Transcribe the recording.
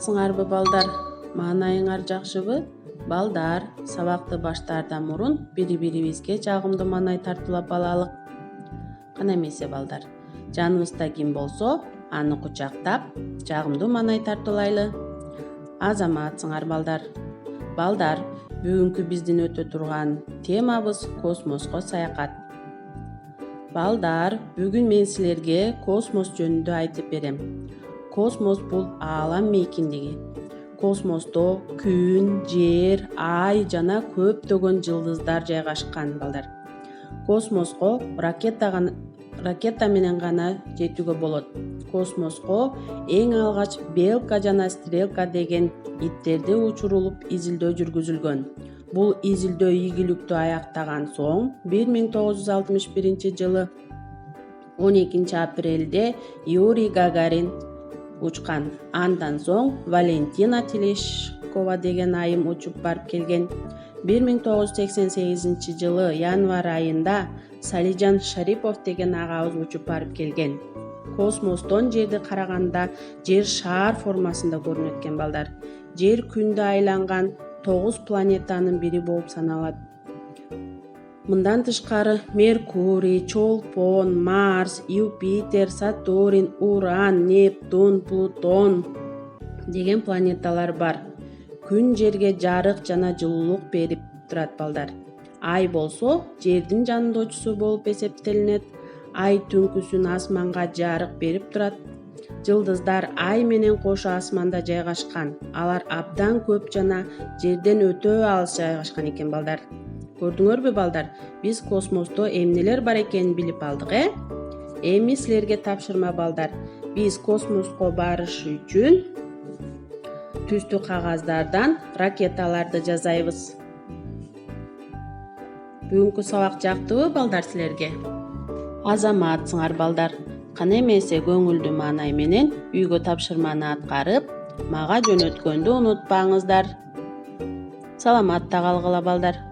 Саламатсыңарбы балдар? Маанайыңар жакшыбы? Балдар, сабакты баштаардан мурун бири-бирибизге жагымдуу маанай тартуулап алалык. Кана эмесе балдар, жаныбызда ким болсо, аны кучактап, жагымдуу маанай тартуулайлы. Азаматсыңар балдар. Балдар, бүгүнкү биздин өтө турган темабыз космоско саякат. Балдар, бүгүн мен силерге космос жөнүндө айтып берем. Космос бул аалам мейкиндиги. Космосто күн, жер, ай жана көптөгөн жылдыздар жайгашкан балдар. Космоско ракета менен гана жетүүгө болот. Космоско эң алгач Белка жана Стрелка деген иттерди учурулуп изилдөө жүргүзүлгөн. Бул изилдөө ийгиликтүү аяктаган соң 1961 жылы 12 апрелде Юрий Гагарин учкан. Андан соң Валентина Телешкова деген айым учуп барып келген. 1988 жылы январь айында Салижан Шарипов деген агабыз учуп барып келген. Космостон жерди караганда жер шаар формасында көрүнөт экен балдар. Жер күндө айланган 9 планетанын бири болуп саналат. Мындан тышкары Меркурий, Чолпон, Марс, Юпитер, Сатурн, Уран, Нептун, Плутон деген планеталар бар. Күн жерге жарык жана жылуулук берип турат балдар. Ай болсо жердин жанындоочусу болуп эсептелинет. Ай түнкүсүн асманга жарык берип турат. Жылдыздар ай менен кошо асманда жайгашкан. Алар абдан көп жана жерден өтө алыс жайгашкан экен балдар. Көрдүңөрбү балдар? Биз космосто эмнелер бар экенин билип алдык, Эми силерге тапшырма балдар. Биз космоско барыш үчүн түстүү кагаздардан ракеталарды жасайбыз. Бүгүнкү сабак жактыбы балдар силерге? Азаматсыңар балдар. Кана эмесе көңүлдүү маанай менен үйгө тапшырманы аткарып, мага жөнөткөндү унутпаңыздар. Саламатта калгыла балдар.